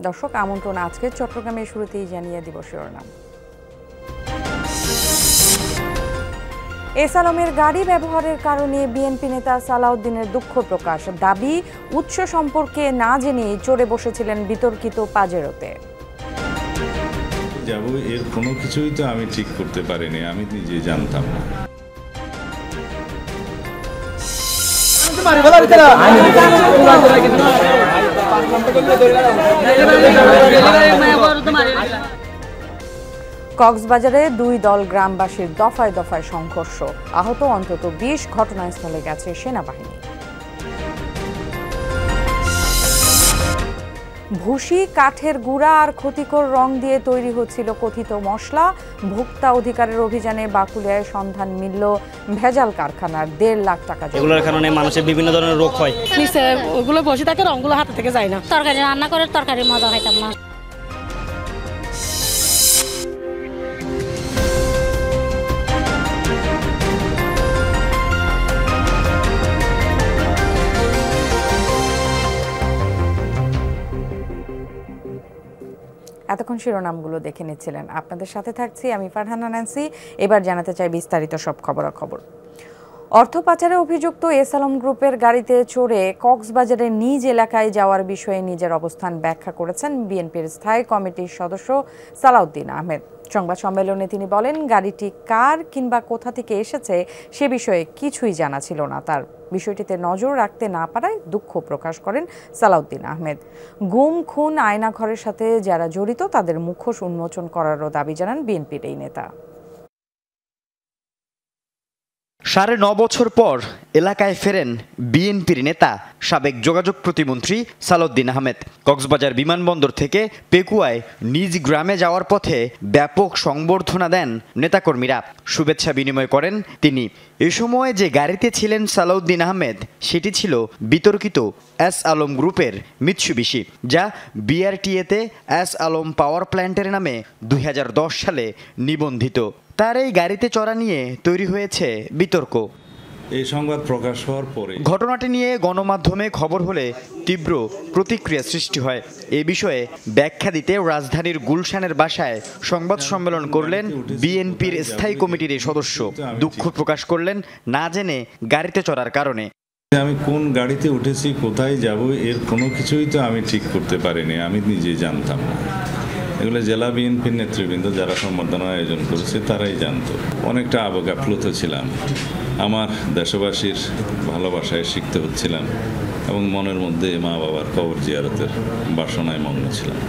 দর্শক, আমন্ত্রণ আজকে চট্টগ্রামের শুরুতেই জানিয়ে দিব শিরোনাম। এস আলমের গাড়ি ব্যবহারের কারণে বিএনপি নেতা সালাউদ্দিনের দুঃখ প্রকাশ, দাবি উৎস সম্পর্কে না জেনেই চড়ে বসেছিলেন বিতর্কিত পাজেরোতে। যাব এর কোনো কিছুই তো আমি ঠিক করতে পারিনি, আমি নিজে জানতাম না। কক্সবাজারে দুই দল গ্রামবাসীর দফায় দফায় সংঘর্ষ, আহত অন্তত 20, ঘটনাস্থলে গেছে সেনাবাহিনী। ভুসি, কাঠের গুঁড়া আর ক্ষতিকর রং দিয়ে তৈরি হচ্ছিল কথিত মশলা। ভোক্তা অধিকারের অভিযানে বাকুলিয়ায় সন্ধান মিলল ভেজাল কারখানার 1.5 লাখ টাকা। এগুলোর কারণে মানুষের বিভিন্ন ধরনের রোগ হয়। ওগুলো বসে থাকে, রংগুলো হাতে থেকে যায় না। তরকারি রান্না করে তরকারি মজা খাইতাম না। এতক্ষণ শিরোনামগুলো দেখে নিচ্ছিলেন, আপনাদের সাথে থাকছি আমি ফারহানা ন্যান্সি। এবার জানাতে চাই বিস্তারিত সব খবরাখবর। অর্থ পাচারে অভিযুক্ত এস আলম গ্রুপের গাড়িতে চড়ে কক্সবাজারের নিজ এলাকায় যাওয়ার বিষয়ে নিজের অবস্থান ব্যাখ্যা করেছেন বিএনপির স্থায়ী কমিটির সদস্য সালাউদ্দিন আহমেদ। সংবাদ সম্মেলনে তিনি বলেন, গাড়িটি কার কিংবা কোথা থেকে এসেছে সে বিষয়ে কিছুই জানা ছিল না তার। বিষয়টিতে নজর রাখতে না পারায় দুঃখ প্রকাশ করেন সালাউদ্দিন আহমেদ। গুম, খুন, আয়নাঘরের সাথে যারা জড়িত তাদের মুখোশ উন্মোচন করারও দাবি জানান বিএনপির এই নেতা। 9.5 বছর পর এলাকায় ফেরেন বিএনপির নেতা সাবেক যোগাযোগ প্রতিমন্ত্রী সালাউদ্দিন আহমেদ। কক্সবাজার বিমানবন্দর থেকে পেকুয়ায় নিজ গ্রামে যাওয়ার পথে ব্যাপক সংবর্ধনা দেন নেতাকর্মীরা, শুভেচ্ছা বিনিময় করেন তিনি। এ সময় যে গাড়িতে ছিলেন সালাউদ্দিন আহমেদ সেটি ছিল বিতর্কিত এস আলম গ্রুপের মিৎসুবিশি, যা বিআরটিএতে এস আলম পাওয়ার প্ল্যান্টের নামে 2010 সালে নিবন্ধিত। তার এই গাড়িতে চড়া নিয়ে তৈরি হয়েছে বিতর্ক। এই সংবাদ প্রকাশ হওয়ার পরে ঘটনাটি নিয়ে গণমাধ্যমে খবর হলে তীব্র প্রতিক্রিয়া সৃষ্টি হয়। এ বিষয়ে ব্যাখ্যা দিতে রাজধানীর গুলশানের বাসায় সংবাদ সম্মেলন করলেন বিএনপির স্থায়ী কমিটির এই সদস্য। দুঃখ প্রকাশ করলেন না জেনে গাড়িতে চড়ার কারণে। আমি কোন গাড়িতে উঠেছি, কোথায় যাব এর কোনো কিছুই তো আমি ঠিক করতে পারিনি, আমি নিজে জানতাম না। এগুলো জেলা বিএনপির নেতৃবৃন্দ যারা সম্বর্ধনা আয়োজন করেছে তারাই জানতো। অনেকটা আবেগাপ্লুত ছিলাম, আমার দেশবাসীর ভালোবাসায় শিখতে হচ্ছিলাম এবং মনের মধ্যে মা বাবার কবর জিয়ারতের বাসনায় মগ্ন ছিলাম।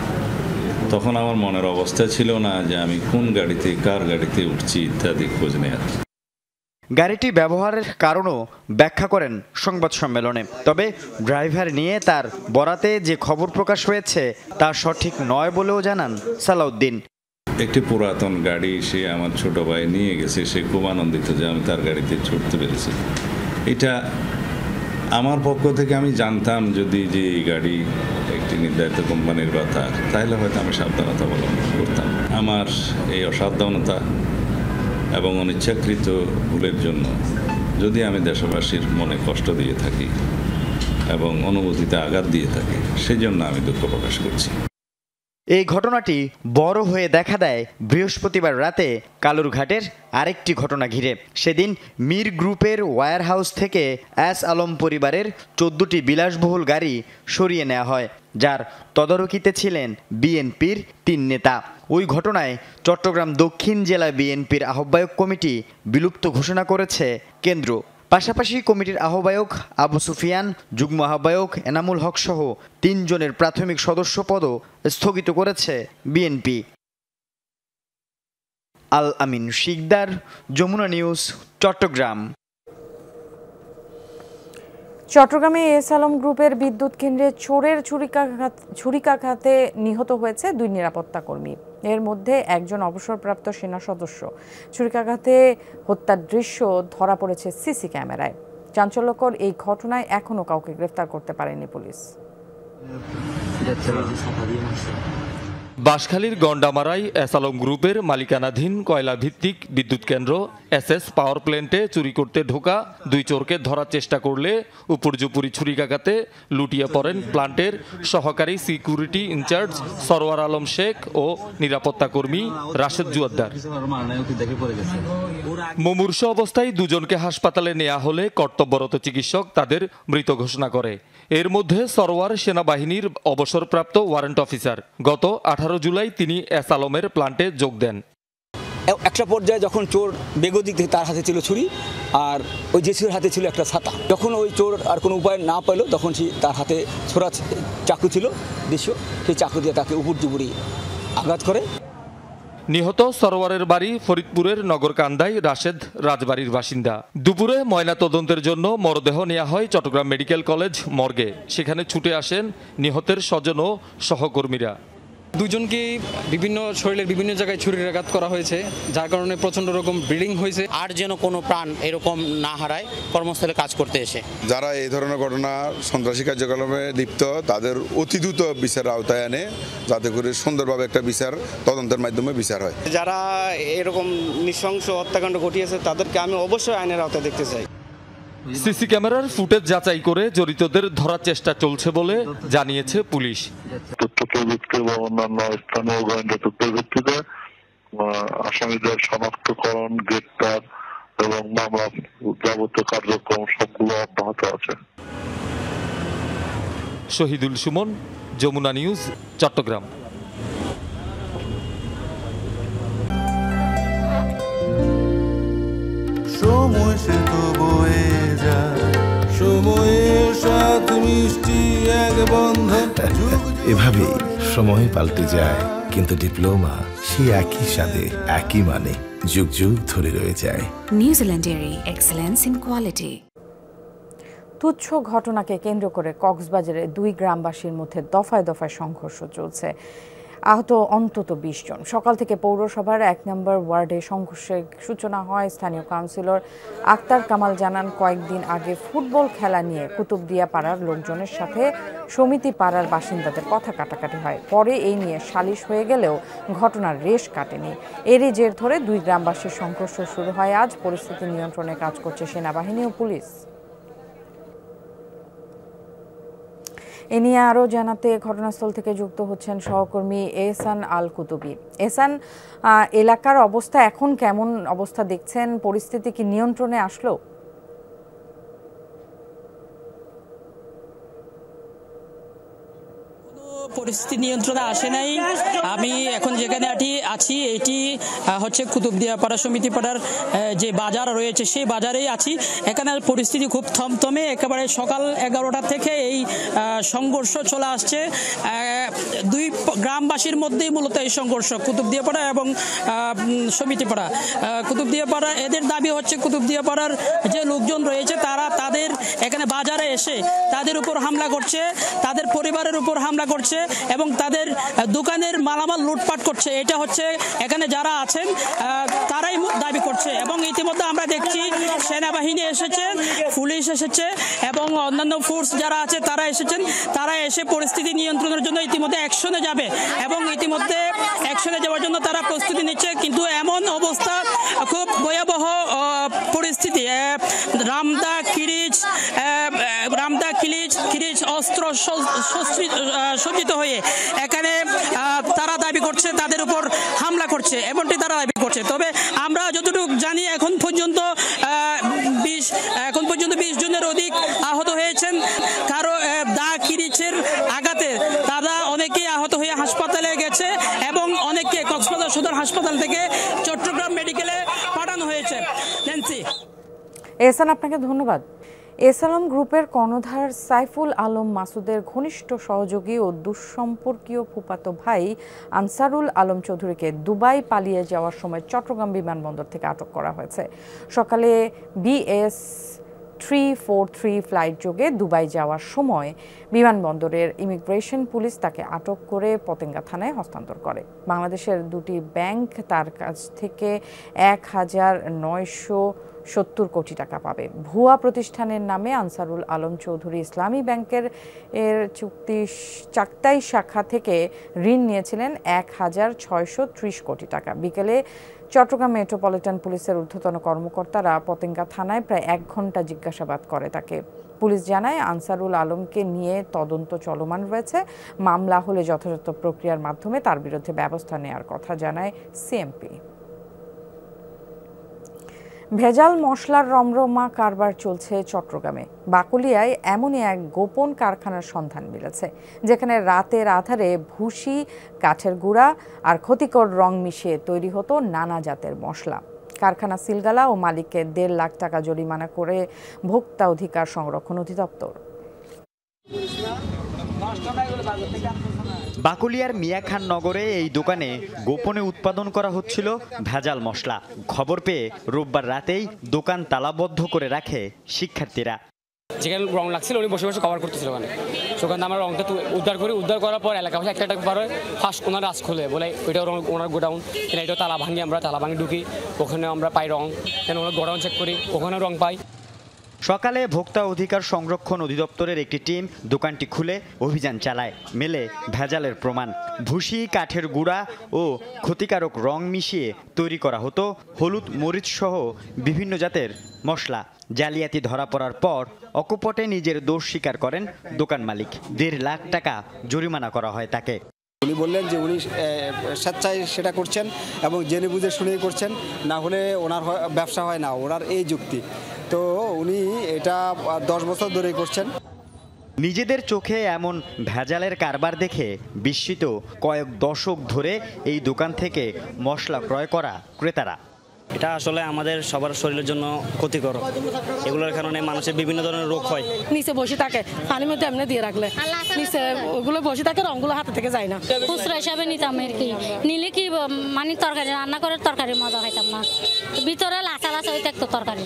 তখন আমার মনের অবস্থা ছিল না যে আমি কোন গাড়িতে, কার গাড়িতে উঠছি ইত্যাদি খোঁজ নেওয়ার। গাড়িটি ব্যবহারের কারণও ব্যাখ্যা করেন সংবাদ সম্মেলনে। তবে ড্রাইভার নিয়ে তার বরাতে যে খবর প্রকাশ হয়েছে তা সঠিক নয় বলেও জানান সালাউদ্দিন। একটি পুরাতন গাড়ি সে আমার ছোট ভাই নিয়ে গেছে, সে খুব আনন্দিত যে আমি তার গাড়িতে চড়তে পেরেছি। এটা আমার পক্ষ থেকে আমি জানতাম যদি যে এই গাড়ি একটি নির্ধারিত কোম্পানির বা তাহলে হয়তো আমি সাবধানতা অবলম্বন করতাম। আমার এই অসাবধানতা এবং অনিচ্ছাকৃত ভুলের জন্য যদি আমি দেশবাসীর মনে কষ্ট দিয়ে থাকি এবং অনুভূতিতে আঘাত দিয়ে থাকি, সেজন্য আমি দুঃখ প্রকাশ করছি। এই ঘটনাটি বড় হয়ে দেখা দেয় বৃহস্পতিবার রাতে কালুরঘাটের আরেকটি ঘটনা ঘিরে। সেদিন মীর গ্রুপের ওয়্যার হাউস থেকে এস আলম পরিবারের 14টি বিলাসবহুল গাড়ি সরিয়ে নেওয়া হয়, যার তদারকিতে ছিলেন বিএনপির 3 নেতা। ওই ঘটনায় চট্টগ্রাম দক্ষিণ জেলা বিএনপির আহ্বায়ক কমিটি বিলুপ্ত ঘোষণা করেছে কেন্দ্র। পাশাপাশি কমিটির আহ্বায়ক আবু সুফিয়ান, যুগ্ম আহ্বায়ক এনামুল হক সহ 3 জনের প্রাথমিক সদস্য পদও স্থগিত করেছে বিএনপি। আল আমিন শিকদার, যমুনা নিউজ, চট্টগ্রাম। চট্টগ্রামে এস আলম গ্রুপের বিদ্যুৎ কেন্দ্রে চোরের ছুরিকাঘাতে নিহত হয়েছে 2 নিরাপত্তা কর্মী। এর মধ্যে একজন অবসরপ্রাপ্ত সেনা সদস্য। ছুরিকাঘাতে হত্যার দৃশ্য ধরা পড়েছে সিসি ক্যামেরায়। চাঞ্চল্যকর এই ঘটনায় এখনও কাউকে গ্রেফতার করতে পারেনি পুলিশ। বাঁশখালীর গন্ডামারায় এস আলম গ্রুপের মালিকানাধীন কয়লাভিত্তিক বিদ্যুৎ কেন্দ্র এসএস পাওয়ার প্ল্যান্টে চুরি করতে ঢোকা দুই চোরকে ধরার চেষ্টা করলে উপর্যুপুরি ছুরিকাঘাতে লুটিয়ে পড়েন প্ল্যান্টের সহকারী সিকিউরিটি ইনচার্জ সরওয়ার আলম শেখ ও নিরাপত্তা কর্মী রাশেদ জুয়াদ্দার। মুমূর্ষ অবস্থায় দুজনকে হাসপাতালে নেওয়া হলে কর্তব্যরত চিকিৎসক তাদের মৃত ঘোষণা করে। এর মধ্যে সরওয়ার সেনাবাহিনীর অবসরপ্রাপ্ত ওয়ারেন্ট অফিসার। গত 18 জুলাই তিনি এস আলমের প্ল্যান্টে যোগ দেন। একটা পর্যায়ে যখন চোর বেগদিক থেকে তার হাতে ছিল ছুরি আর ওই জেসির হাতে ছিল একটা ছাতা। যখন ওই চোর আর কোনো উপায় না পেল তখন সে তার হাতে ছোড়া চাকু ছিল দেশীয়, সেই চাকু দিয়ে তাকে উপর্যুপুরি আঘাত করে। নিহত সরোয়ারের বাড়ি ফরিদপুরের নগরকান্দায় রাশেদ রাজবাড়ির বাসিন্দা। দুপুরে ময়নাতদন্তের জন্য মরদেহ নেওয়া হয় চট্টগ্রাম মেডিকেল কলেজ মর্গে। সেখানে ছুটে আসেন নিহতের স্বজন ও সহকর্মীরা। দুজনকে বিভিন্ন শরীরের বিভিন্ন জায়গায় ছুরির আঘাত করা হয়েছে, যার কারণে প্রচন্ড রকম ব্লিডিং হয়েছে। আর যেন কোনো প্রাণ এরকম না হারায় কর্মস্থলে কাজ করতে এসে যারা এই ধরনের ঘটনা সন্ত্রাসী কার্যকলাপে লিপ্ত তাদের অতি দ্রুত বিচার আওতায় আনে, যাতে করে সুন্দরভাবে একটা বিচার তদন্তের মাধ্যমে বিচার হয়। যারা এরকম নৃশংস হত্যাকাণ্ড ঘটিয়েছে তাদেরকে আমি অবশ্যই আইনের আওতায় দেখতে চাই। সিসি ক্যামেরার ফুটেজ যাচাই করে জড়িতদের ধরার চেষ্টা চলছে বলে জানিয়েছে পুলিশ। তথ্যপ্রযুক্তি এবং অন্যান্য স্থানীয় গোয়েন্দা তথ্যের ভিত্তিতে আসামিদের শনাক্তকরণ, গ্রেপ্তার এবং মামলা যাবতীয় কার্যক্রম সবগুলো অব্যাহত আছে। শহীদুল সুমন, যমুনা নিউজ, চট্টগ্রাম। সময় সে তো বয়ে যায়, সময়ের সাথে মিষ্টি এক বন্ধন। এভাবেই সময় পাল্টে যায়, কিন্তু ডিপ্লোমা সে একই স্বাদে একই মানে যুগ যুগ ধরে রয়ে যায়। নিউজিল্যান্ডের এক্সেলেন্স ইন কোয়ালিটি। তুচ্ছ ঘটনাকে কেন্দ্র করে কক্সবাজারে দুই গ্রামবাসীর মধ্যে দফায় দফায় সংঘর্ষ চলছে। আহত অন্তত 20 জন। সকাল থেকে পৌরসভার 1 নম্বর ওয়ার্ডে সংঘর্ষের সূচনা হয়। স্থানীয় কাউন্সিলর আক্তার কামাল জানান, কয়েকদিন আগে ফুটবল খেলা নিয়ে কুতুবদিয়া পাড়ার লোকজনের সাথে সমিতি পাড়ার বাসিন্দাদের কথা কাটাকাটি হয়। পরে এই নিয়ে সালিশ হয়ে গেলেও ঘটনার রেশ কাটেনি। এরই জের ধরে দুই গ্রামবাসীর সংঘর্ষ শুরু হয় আজ। পরিস্থিতি নিয়ন্ত্রণে কাজ করছে সেনাবাহিনী ও পুলিশ। এ নিয়ে আরও জানাতে ঘটনাস্থল থেকে যুক্ত হচ্ছেন সহকর্মী এহসান আল কুতুবি। এহসান, এলাকার অবস্থা এখন কেমন অবস্থা দেখছেন? পরিস্থিতি কি নিয়ন্ত্রণে আসলো? পরিস্থিতি নিয়ন্ত্রণে আসে নাই। আমি এখন যেখানে আছি এটি হচ্ছে কুতুবদিয়াপাড়া সমিতি পাড়ার যে বাজার রয়েছে সেই বাজারেই আছি। এখানে পরিস্থিতি খুব থমথমে। একেবারে সকাল 11টা থেকে এই সংঘর্ষ চলে আসছে। দুই গ্রামবাসীর মধ্যেই মূলত এই সংঘর্ষ, কুতুবদিয়াপাড়া এবং সমিতিপাড়া। কুতুবদিয়াপাড়া এদের দাবি হচ্ছে কুতুবদিয়াপাড়ার যে লোকজন রয়েছে তারা তাদের এখানে বাজারে এসে তাদের উপর হামলা করছে, তাদের পরিবারের উপর হামলা করছে এবং তাদের দোকানের মালামাল লুটপাট করছে। এটা হচ্ছে এখানে যারা আছেন তারাই দাবি করছে। এবং ইতিমধ্যে আমরা দেখছি সেনাবাহিনী এসেছে, পুলিশ এসেছে এবং অন্যান্য ফোর্স যারা আছে তারা এসেছেন। তারা এসে পরিস্থিতি নিয়ন্ত্রণের জন্য ইতিমধ্যে অ্যাকশনে যাবে এবং ইতিমধ্যে অ্যাকশনে যাওয়ার জন্য তারা প্রস্তুতি নিচ্ছে। কিন্তু এমন অবস্থা, খুব ভয়াবহ পরিস্থিতি। রামদা খিরিজ অস্ত্র সজ্জিত হয়ে এখানে তারা দাবি করছে তাদের উপর হামলা করছে, এমনটি তারা দাবি করছে। তবে আমরা যতটুকু জানি এখন পর্যন্ত 20 জনের অধিক আহত হয়েছেন। কারো দা খিরিচের আঘাতে তারা অনেকেই আহত হয়ে হাসপাতালে গেছে এবং অনেককে কক্সবাজার সদর হাসপাতাল থেকে চট্টগ্রাম মেডিকেলে পাঠানো হয়েছে। এহসান, আপনাকে ধন্যবাদ। এস আলম গ্রুপের কর্ণধার সাইফুল আলম মাসুদের ঘনিষ্ঠ সহযোগী ও দুঃসম্পর্কীয় ফুফাতো ভাই আনসারুল আলম চৌধুরীকে দুবাই পালিয়ে যাওয়ার সময় চট্টগ্রাম বিমানবন্দর থেকে আটক করা হয়েছে। সকালে BS 343 ফ্লাইট যোগে দুবাই যাওয়ার সময় বিমানবন্দরের ইমিগ্রেশন পুলিশ তাকে আটক করে পতেঙ্গা থানায় হস্তান্তর করে। বাংলাদেশের দুটি ব্যাংক তার কাছ থেকে 1900 70 কোটি টাকা পাবে। ভুয়া প্রতিষ্ঠানের নামে আনসারুল আলম চৌধুরী ইসলামী ব্যাংকের চুক্তি চাকতাই শাখা থেকে ঋণ নিয়েছিলেন 1630 কোটি টাকা। বিকেলে চট্টগ্রাম মেট্রোপলিটন পুলিশের ঊর্ধ্বতন কর্মকর্তারা পতেঙ্গা থানায় প্রায় 1 ঘন্টা জিজ্ঞাসাবাদ করে তাকে। পুলিশ জানায় আনসারুল আলমকে নিয়ে তদন্ত চলমান রয়েছে। মামলা হলে যথাযথ প্রক্রিয়ার মাধ্যমে তার বিরুদ্ধে ব্যবস্থা নেওয়ার কথা জানায় সিএমপি। ভেজাল মশলার রমরমা কারবার চলছে চট্টগ্রামে। বাকুলিয়ায় এমনই এক গোপন কারখানার সন্ধান মিলেছে যেখানে রাতের আধারে ভুসি, কাঠের গুঁড়া আর ক্ষতিকর রং মিশিয়ে তৈরি হতো নানা জাতের মশলা। কারখানা সিলগালা ও মালিককে 1.5 লাখ টাকা জরিমানা করে ভোক্তা অধিকার সংরক্ষণ অধিদপ্তর। বাকুলিয়ার মিয়াখান নগরে এই দোকানে গোপনে উৎপাদন করা হচ্ছিল ভেজাল মশলা। খবর পেয়ে রোববার রাতেই দোকান তালাবদ্ধ করে রাখে শিক্ষার্থীরা। যেখানে রং লাগছিল উনি বসে বসে কভার করতেছিল ওখানে। সেখানে আমরা রংটা উদ্ধার করার পর এলাকাবাসী একটা পরে ফার্স্ট ওনার রাস খুলে বলে ওইটাও রং ওনার গোডাউন, এটাও তালা ভাঙি, আমরা তালা ভাঙি ঢুকি, ওখানে আমরা পাই রং, কেন ওনার গোডাউন চেক করি, ওখানে রং পাই। সকালে ভোক্তা অধিকার সংরক্ষণ অধিদপ্তরের একটি টিম দোকানটি খুলে অভিযান চালায়। মেলে ভেজালের প্রমাণ। ভুসি, কাঠের গুঁড়া ও ক্ষতিকারক রং মিশিয়ে তৈরি করা হতো হলুদ, মরিচ সহ বিভিন্ন জাতের মশলা। জালিয়াতি ধরা পড়ার পর অকপটে নিজের দোষ স্বীকার করেন দোকান মালিক। 1.5 লাখ টাকা জরিমানা করা হয় তাকে। উনি বললেন যে উনি স্বেচ্ছায় সেটা করছেন এবং জেনে বুঝে শুনেই করছেন, না হলে ওনার ব্যবসা হয় না, ওনার এই যুক্তি। তো উনি এটা 10 বছর ধরে করছেন। নিজেদের চোখে এমন ভেজালের কারবার দেখে বিস্মিত কয়েক দশক ধরে এই দোকান থেকে মশলা ক্রয় করা ক্রেতারা। এটা আসলে আমাদের সবার শরীরের জন্য ক্ষতিকর। এগুলোর কারণে মানুষের বিভিন্ন ধরনের রোগ হয়। নিচে বসে থাকে, পানির মধ্যে এমনি দিয়ে রাখলে নিচে ওগুলো বসে থাকে, রঙগুলো হাতে থেকে যায় না। খুচরা হিসাবে নিতাম আর কি, নিলে কি মানে তরকারি রান্না করে তরকারি মজা খাইতাম না, ভিতরে লাচা লাচা হয়ে থাকতো তরকারি।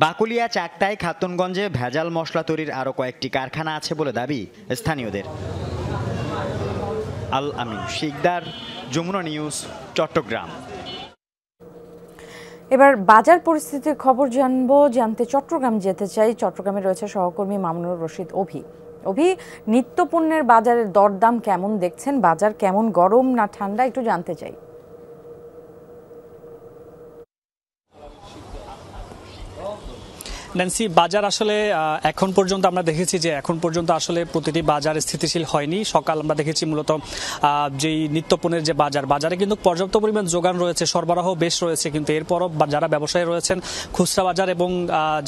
বাকুলিয়া, চাকতাই, খাতুনগঞ্জে ভেজাল মশলা তৈরির আরও কয়েকটি কারখানা আছে বলে দাবি স্থানীয়দের। আল আমিন শিকদার, যমুনা নিউজ, চট্টগ্রাম। এবার বাজার পরিস্থিতির খবর জানতে চট্টগ্রাম যেতে চাই। চট্টগ্রামে রয়েছে সহকর্মী মামুনুর রশিদ অভি। নিত্যপণ্যের বাজারের দরদাম কেমন দেখছেন? বাজার কেমন, গরম না ঠান্ডা, একটু জানতে চাই। ন্যান্সি, বাজার আসলে এখন পর্যন্ত আমরা দেখেছি যে এখন পর্যন্ত আসলে প্রতিটি বাজার স্থিতিশীল হয়নি। সকাল আমরা দেখেছি মূলত যেই নিত্যপণ্যের যে বাজারে কিন্তু পর্যাপ্ত পরিমাণ যোগান রয়েছে, সরবরাহ বেশ রয়েছে, কিন্তু এরপরও যারা ব্যবসায়ী রয়েছেন খুচরা বাজার এবং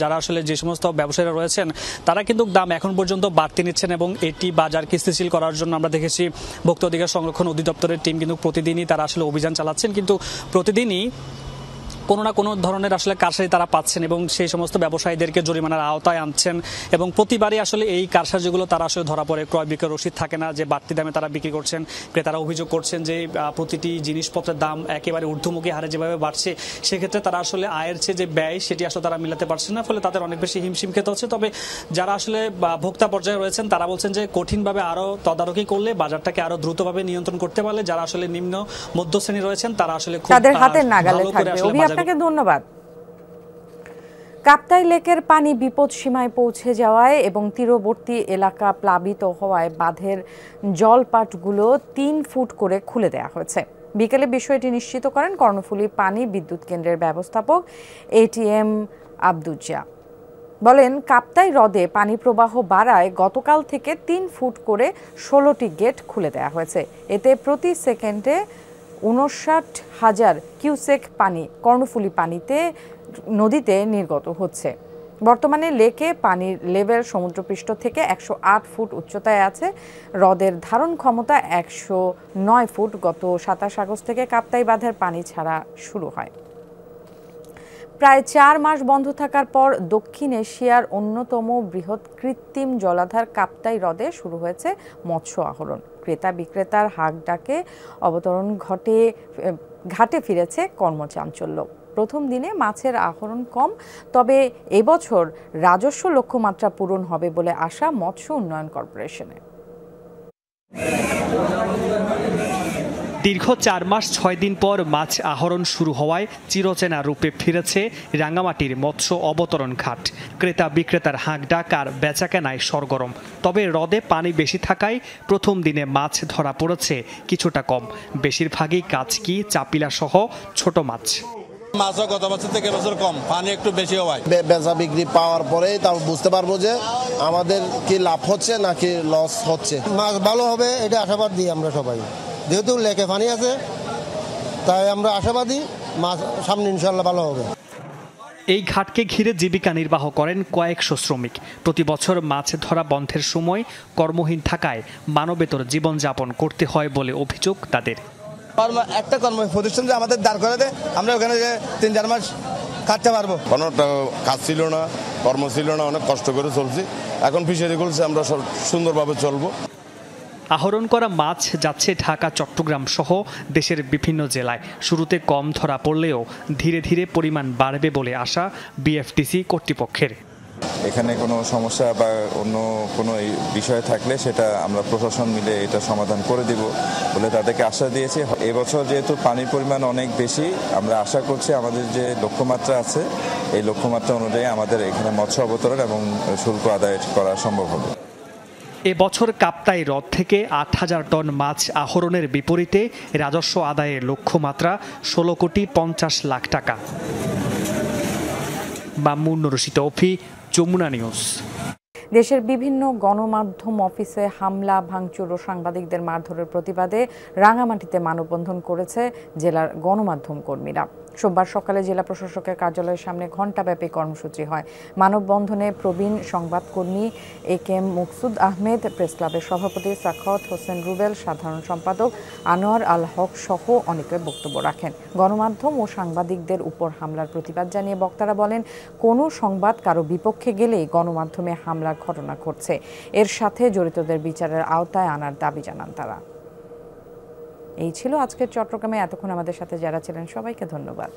যারা আসলে যে সমস্ত ব্যবসায়ীরা রয়েছেন তারা কিন্তু দাম এখন পর্যন্ত বাড়তি নিচ্ছেন এবং এটি বাজারকে স্থিতিশীল করার জন্য আমরা দেখেছি ভোক্তা অধিকার সংরক্ষণ অধিদপ্তরের টিম কিন্তু প্রতিদিনই তারা আসলে অভিযান চালাচ্ছেন, কিন্তু প্রতিদিনই কোনো না কোনো ধরনের আসলে কারসাজি তারা পাচ্ছেন এবং সেই সমস্ত ব্যবসায়ীদেরকে জরিমানার আওতায় আনছেন এবং প্রতিবারই আসলে এই কারসাজিগুলো তারা আসলে ধরা পড়ে। ক্রয় বিক্রয় রসিদ থাকে না, যে বাড়তি দামে তারা বিক্রি করছেন। ক্রেতারা অভিযোগ করছেন যে প্রতিটি জিনিসপত্রের দাম একেবারে ঊর্ধ্বমুখী হারে যেভাবে বাড়ছে, সেক্ষেত্রে তারা আসলে আয়ের চেয়ে যে ব্যয় সেটি আসলে তারা মিলাতে পারছেন না, ফলে তাদের অনেক বেশি হিমশিম খেতে হচ্ছে। তবে যারা আসলে ভোক্তা পর্যায়ে রয়েছেন তারা বলছেন যে কঠিনভাবে আরও তদারকি করলে বাজারটাকে আরও দ্রুতভাবে নিয়ন্ত্রণ করতে পারলে যারা আসলে নিম্ন মধ্য শ্রেণী রয়েছেন তারা আসলে তাদের হাতে নাগালে থাকবে। আপনাকে ধন্যবাদ। কাপ্তাই লেকের পানি বিপদ সীমায় পৌঁছে যাওয়ায় এবং তীরবর্তী এলাকা প্লাবিত হওয়ায় বাঁধের জলপাটগুলো 3 ফুট করে খুলে দেওয়া হয়েছে। বিকেলে বিষয়টি নিশ্চিত করেন কর্ণফুলী পানি বিদ্যুৎ কেন্দ্রের ব্যবস্থাপক এটিএম আব্দুজ্জা। বলেন, কাপ্তাই হ্রদে পানি প্রবাহ বাড়ায় গতকাল থেকে 3 ফুট করে 16টি গেট খুলে দেওয়া হয়েছে। এতে প্রতি সেকেন্ডে 59,000 কিউসেক পানি কর্ণফুলী নদীতে নির্গত হচ্ছে। বর্তমানে লেকে পানির লেভেল সমুদ্রপৃষ্ঠ থেকে 108 ফুট উচ্চতায় আছে। হ্রদের ধারণ ক্ষমতা 109 ফুট। গত 27 আগস্ট থেকে কাপ্তাই বাঁধের পানি ছাড়া শুরু হয়। প্রায় 4 মাস বন্ধ থাকার পর দক্ষিণ এশিয়ার অন্যতম বৃহৎ কৃত্রিম জলাধার কাপ্তাই হ্রদে শুরু হয়েছে মৎস্য আহরণ। ক্রেতা বিক্রেতার হাঁক ডাকে অবতরণ ঘাটে ফিরেছে কর্মচাঞ্চল্য। প্রথম দিনে মাছের আহরণ কম, তবে এবছর রাজস্ব লক্ষ্যমাত্রা পূরণ হবে বলে আশা মৎস্য উন্নয়ন কর্পোরেশনের। দীর্ঘ 4 মাস 6 দিন পর মাছ আহরণ শুরু হওয়ায় চিরচেনা রূপে ফিরেছে রাঙামাটির মৎস্য অবতরণ ঘাট। ক্রেতা বিক্রেতার হাঁক ডাক আর বেচাকেনায় সরগরম। তবে হ্রদে পানি বেশি থাকায় প্রথম দিনে মাছ ধরা পড়েছে কিছুটা কম। বেশিরভাগই কাচকি, চাপিলা সহ ছোট মাছ। মাছও গত বছর থেকে এবছর কম, পানি একটু বেশি হওয়ায় বেচা বিক্রি পাওয়ার পরে তাও বুঝতে পারবো যে আমাদের কি লাভ হচ্ছে নাকি লস হচ্ছে। মাছ ভালো হবে এটা আশাবাদ দিই আমরা সবাই, যেহেতু লেকে পানি আছে তাই আমরা আশাবাদী মাছ সামনে ইনশাল্লাহ ভালো হবে। এই ঘাটকে ঘিরে জীবিকা নির্বাহ করেন কয়েকশো শ্রমিক। প্রতি বছর মাছ ধরা বন্ধের সময় কর্মহীন থাকায় মানবেতর জীবনযাপন করতে হয় বলে অভিযোগ তাদের। একটা কর্ম প্রতিষ্ঠান যে আমাদের দাঁড় করে দেয়, আমরা ওখানে যে 3-4 মাস খাটতে পারবো। কোনো কাজ ছিল না, কর্ম ছিল না, অনেক কষ্ট করে চলছি। এখন ফিশারি খুলছে, আমরা সুন্দরভাবে চলবো। আহরণ করা মাছ যাচ্ছে ঢাকা, চট্টগ্রাম সহ দেশের বিভিন্ন জেলায়। শুরুতে কম ধরা পড়লেও ধীরে ধীরে পরিমাণ বাড়বে বলে আশা বিএফটিসি কর্তৃপক্ষের। এখানে কোনো সমস্যা বা অন্য কোনো বিষয় থাকলে সেটা আমরা প্রশাসন মিলে এটা সমাধান করে দেব বলে তাদেরকে আশা দিয়েছি। এবছর যেহেতু পানির পরিমাণ অনেক বেশি, আমরা আশা করছি আমাদের যে লক্ষ্যমাত্রা আছে এই লক্ষ্যমাত্রা অনুযায়ী আমাদের এখানে মৎস্য অবতরণ এবং শুল্ক আদায় করা সম্ভব হবে। এবছর কাপ্তাই হ্রদ থেকে ৮,০০০ টন মাছ আহরণের বিপরীতে রাজস্ব আদায়ের লক্ষ্যমাত্রা ১৬,৫০,০০,০০০ টাকা। মামুন রশিদ অফি, যমুনা নিউজ। দেশের বিভিন্ন গণমাধ্যম অফিসে হামলা, ভাঙচুর ও সাংবাদিকদের মারধরের প্রতিবাদে রাঙামাটিতে মানববন্ধন করেছে জেলার গণমাধ্যম কর্মীরা। সোমবার সকালে জেলা প্রশাসকের কার্যালয়ের সামনে ঘণ্টাব্যাপী কর্মসূচি হয়। মানববন্ধনে প্রবীণ সংবাদকর্মী AK মুকসুদ আহমেদ, প্রেস ক্লাবের সভাপতি সাখাওয়াত হোসেন রুবেল, সাধারণ সম্পাদক আনোয়ার আল হক সহ অনেকে বক্তব্য রাখেন। গণমাধ্যম ও সাংবাদিকদের উপর হামলার প্রতিবাদ জানিয়ে বক্তারা বলেন, কোনো সংবাদ কারো বিপক্ষে গেলেই গণমাধ্যমে হামলার ঘটনা ঘটছে। এর সাথে জড়িতদের বিচারের আওতায় আনার দাবি জানান তারা। এই ছিল আজকের চট্টগ্রামে। এতক্ষণ আমাদের সাথে যারা ছিলেন সবাইকে ধন্যবাদ।